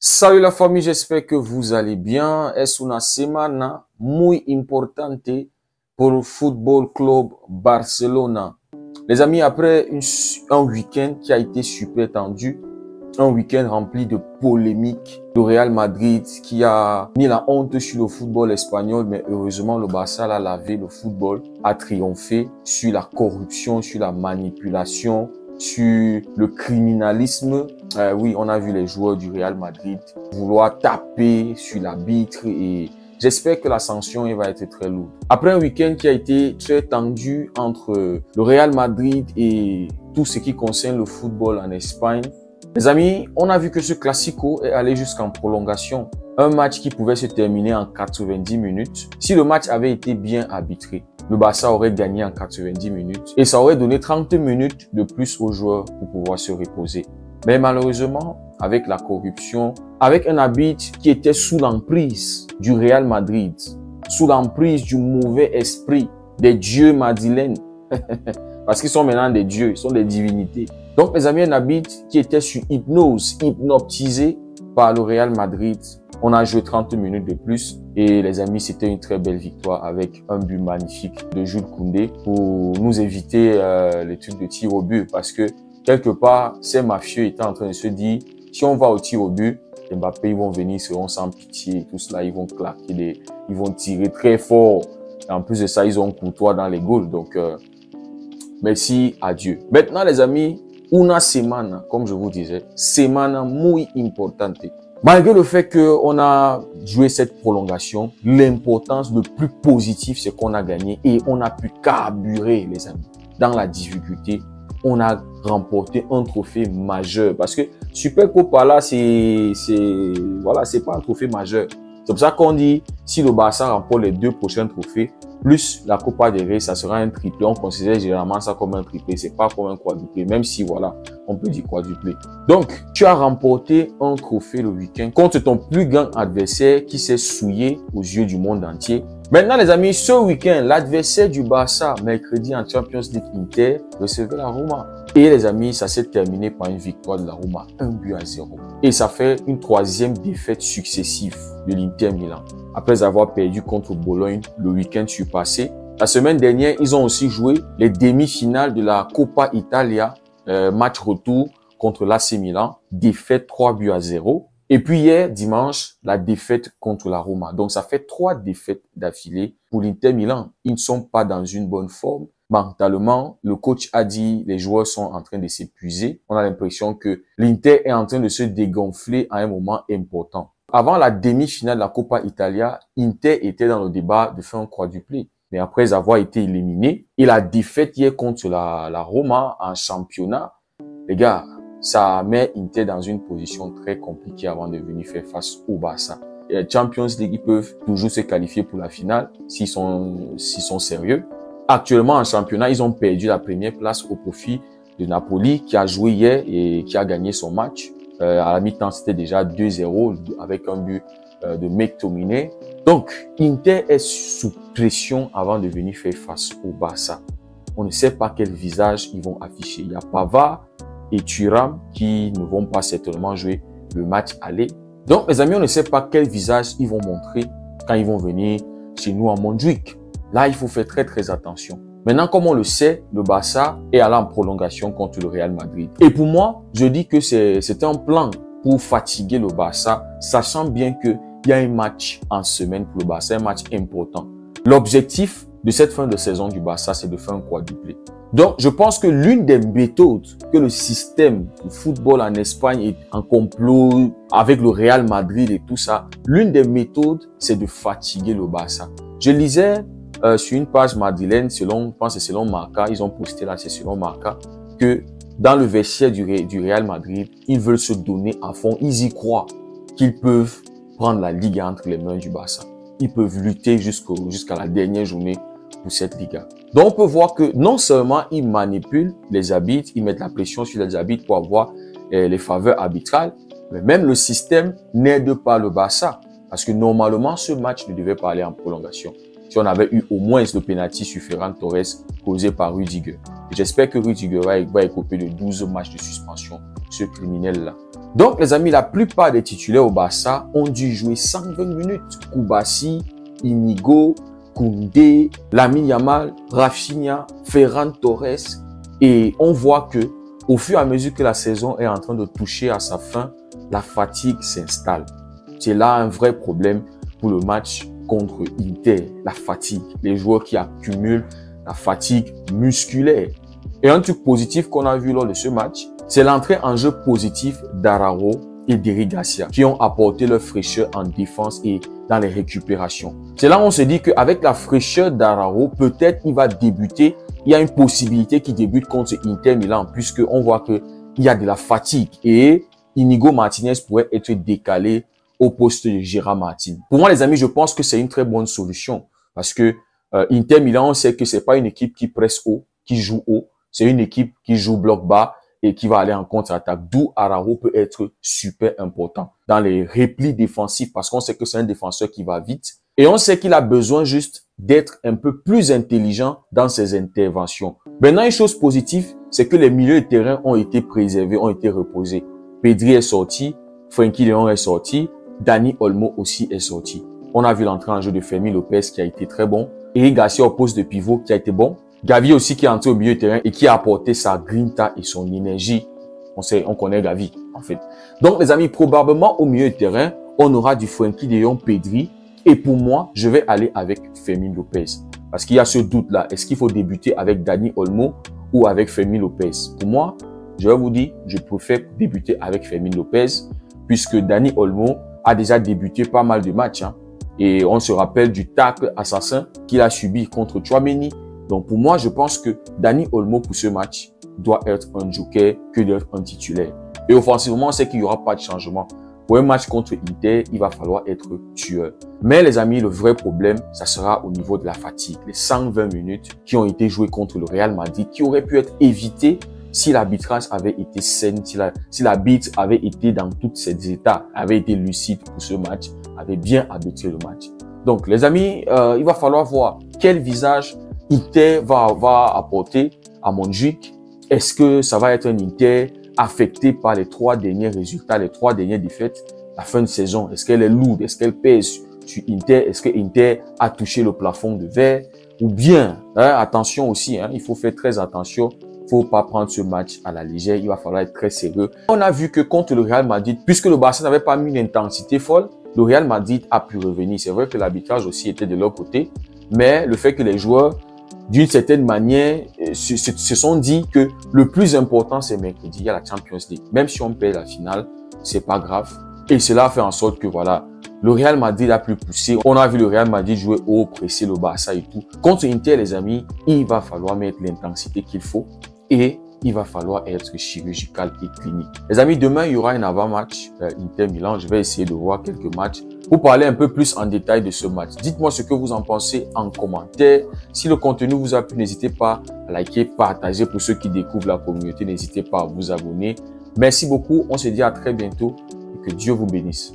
Salut la famille, j'espère que vous allez bien. Es una semana muy importante pour le Football Club Barcelona. Les amis, après un week-end qui a été super tendu, un week-end rempli de polémiques, le Real Madrid qui a mis la honte sur le football espagnol, mais heureusement le Barça l'a lavé, le football a triomphé sur la corruption, sur la manipulation, sur le criminalisme. Oui, on a vu les joueurs du Real Madrid vouloir taper sur l'arbitre et j'espère que la sanction va être très lourde. Après un week-end qui a été très tendu entre le Real Madrid et tout ce qui concerne le football en Espagne, les amis, on a vu que ce Classico est allé jusqu'en prolongation. Un match qui pouvait se terminer en 90 minutes. Si le match avait été bien arbitré, le Barça aurait gagné en 90 minutes et ça aurait donné 30 minutes de plus aux joueurs pour pouvoir se reposer. Mais malheureusement, avec la corruption, avec un arbitre qui était sous l'emprise du Real Madrid, sous l'emprise du mauvais esprit des dieux madrilènes, parce qu'ils sont maintenant des dieux, ils sont des divinités. Donc, mes amis, un arbitre qui était sur hypnose, hypnotisé par le Real Madrid. On a joué 30 minutes de plus et les amis, c'était une très belle victoire avec un but magnifique de Jules Koundé pour nous éviter les trucs de tir au but parce que quelque part, ces mafieux étaient en train de se dire, si on va au tir au but, Mbappé, ils vont venir, ils seront sans pitié et tout cela, ils vont claquer, ils vont tirer très fort. Et en plus de ça, ils ont Courtois dans les goals. Donc, merci à Dieu. Maintenant, les amis, una semana, comme je vous disais, semana muy importante. Malgré le fait qu'on a joué cette prolongation, l'importance, le plus positif, c'est qu'on a gagné et on a pu carburer, les amis. Dans la difficulté, on a remporté un trophée majeur. Parce que Supercopa là, voilà, c'est pas un trophée majeur. C'est pour ça qu'on dit, si le Barça remporte les 2 prochains trophées, plus la Copa del Rey, ça sera un triplé. On considère généralement ça comme un triplé. C'est pas comme un quadruplé. Même si, voilà, on peut dire quadruplé. Donc, tu as remporté un trophée le week-end contre ton plus grand adversaire qui s'est souillé aux yeux du monde entier. Maintenant, les amis, ce week-end, l'adversaire du Barça, mercredi en Champions League Inter, recevait la Roma. Et les amis, ça s'est terminé par une victoire de la Roma, 1-0. Et ça fait une 3e défaite successive de l'Inter Milan. Après avoir perdu contre Bologne le week-end surpassé. La semaine dernière, ils ont aussi joué les demi-finales de la Coppa Italia, match retour contre l'AC Milan, défaite 3-0. Et puis hier, dimanche, la défaite contre la Roma. Donc ça fait 3 défaites d'affilée pour l'Inter Milan. Ils ne sont pas dans une bonne forme. Mentalement, le coach a dit les joueurs sont en train de s'épuiser. On a l'impression que l'Inter est en train de se dégonfler à un moment important. Avant la demi-finale de la Coppa Italia, Inter était dans le débat de faire un quadruplé. Mais après avoir été éliminé, et la défaite hier contre la Roma en championnat, les gars, ça met Inter dans une position très compliquée avant de venir faire face au Barça. Et Champions League, ils peuvent toujours se qualifier pour la finale s'ils sont sérieux. Actuellement, en championnat, ils ont perdu la première place au profit de Napoli qui a joué hier et qui a gagné son match. À la mi-temps, c'était déjà 2-0 avec un but de McTominay. Donc, Inter est sous pression avant de venir faire face au Barça. On ne sait pas quel visage ils vont afficher. Il y a Pavard et Thuram qui ne vont pas certainement jouer le match aller. Donc, mes amis, on ne sait pas quel visage ils vont montrer quand ils vont venir chez nous à Montjuic. Là, il faut faire très, très attention. Maintenant, comme on le sait, le Barça est allé en prolongation contre le Real Madrid. Et pour moi, je dis que c'est un plan pour fatiguer le Barça, sachant bien qu'il y a un match en semaine pour le Barça, un match important. L'objectif de cette fin de saison du Barça, c'est de faire un quadruplé. Donc, je pense que l'une des méthodes que le système du football en Espagne est en complot avec le Real Madrid et tout ça, l'une des méthodes, c'est de fatiguer le Barça. Je lisais sur une page madrilène, je pense que c'est selon Marca, ils ont posté là, c'est selon Marca, que dans le vestiaire du Real Madrid, ils veulent se donner à fond, ils y croient qu'ils peuvent prendre la Ligue entre les mains du Barça. Ils peuvent lutter jusqu'à la dernière journée pour cette Liga. Donc, on peut voir que non seulement ils manipulent les arbitres, ils mettent la pression sur les arbitres pour avoir les faveurs arbitrales, mais même le système n'aide pas le Barça. Parce que normalement, ce match ne devait pas aller en prolongation. Si on avait eu au moins le penalty sur Ferran Torres causé par Rudiger. J'espère que Rudiger va écoper de 12 matchs de suspension, ce criminel-là. Donc, les amis, la plupart des titulaires au Barça ont dû jouer 120 minutes. Koulibaly, Inigo, Koundé, Lamine Yamal, Rafinha, Ferran Torres. Et on voit que, au fur et à mesure que la saison est en train de toucher à sa fin, la fatigue s'installe. C'est là un vrai problème pour le match contre Inter. La fatigue. Les joueurs qui accumulent la fatigue musculaire. Et un truc positif qu'on a vu lors de ce match, c'est l'entrée en jeu positif d'Araujo et d'Eric Garcia qui ont apporté leur fraîcheur en défense et dans les récupérations. C'est là où on se dit qu'avec la fraîcheur d'Araujo, peut-être il va débuter. Il y a une possibilité qu'il débute contre Inter Milan puisqu'on voit qu'il y a de la fatigue et Inigo Martinez pourrait être décalé au poste de Gérard Martin. Pour moi, les amis, je pense que c'est une très bonne solution parce que Inter Milan, on sait que c'est pas une équipe qui presse haut, qui joue haut. C'est une équipe qui joue bloc bas et qui va aller en contre-attaque. D'où Araujo peut être super important dans les replis défensifs parce qu'on sait que c'est un défenseur qui va vite. Et on sait qu'il a besoin juste d'être un peu plus intelligent dans ses interventions. Maintenant, une chose positive, c'est que les milieux de terrain ont été préservés, ont été reposés. Pedri est sorti, Frenkie de Jong est sorti, Dani Olmo aussi est sorti. On a vu l'entrée en jeu de Fermin Lopez qui a été très bon. Eric Garcia au poste de pivot qui a été bon. Gavi aussi qui est entré au milieu de terrain et qui a apporté sa grinta et son énergie. On connaît Gavi, en fait. Donc, les amis, probablement au milieu de terrain, on aura du Frenkie de Jong, Pedri. Et pour moi, je vais aller avec Fermin Lopez. Parce qu'il y a ce doute-là. Est-ce qu'il faut débuter avec Dani Olmo ou avec Fermin Lopez? Pour moi, je vais vous dire, je préfère débuter avec Fermin Lopez puisque Dani Olmo a déjà débuté pas mal de matchs. Hein. Et on se rappelle du tacle assassin qu'il a subi contre Tchouaméni. Donc pour moi, je pense que Dani Olmo pour ce match doit être un joker que d'être un titulaire. Et offensivement, on sait qu'il n'y aura pas de changement. Pour un match contre Inter, il va falloir être tueur. Mais les amis, le vrai problème, ça sera au niveau de la fatigue. Les 120 minutes qui ont été jouées contre le Real Madrid, qui auraient pu être évitées si l'arbitrage avait été sain, si l'arbitre avait été dans tous ses états, avait été lucide pour ce match, avait bien arbitré le match. Donc les amis, il va falloir voir quel visage Inter va apporter à Montjuic. Est-ce que ça va être un Inter affecté par les 3 derniers résultats, les 3 dernières défaites, la fin de saison? Est-ce qu'elle est lourde? Est-ce qu'elle pèse sur Inter? Est-ce que Inter a touché le plafond de verre? Ou bien, attention aussi, il faut faire très attention. Il faut pas prendre ce match à la légère. Il va falloir être très sérieux. On a vu que contre le Real Madrid, puisque le Barça n'avait pas mis une intensité folle, le Real Madrid a pu revenir. C'est vrai que l'arbitrage aussi était de leur côté, mais le fait que les joueurs d'une certaine manière, se sont dit que le plus important, c'est mercredi, il y a la Champions League. Même si on perd la finale, c'est pas grave. Et cela fait en sorte que, voilà, le Real Madrid a pu pousser. On a vu le Real Madrid jouer haut, presser le Barça et tout. Contre Inter, les amis, il va falloir mettre l'intensité qu'il faut et il va falloir être chirurgical et clinique. Les amis, demain, il y aura un avant-match Inter Milan. Je vais essayer de voir quelques matchs pour parler un peu plus en détail de ce match. Dites-moi ce que vous en pensez en commentaire. Si le contenu vous a plu, n'hésitez pas à liker, partager. Pour ceux qui découvrent la communauté, n'hésitez pas à vous abonner. Merci beaucoup. On se dit à très bientôt et que Dieu vous bénisse.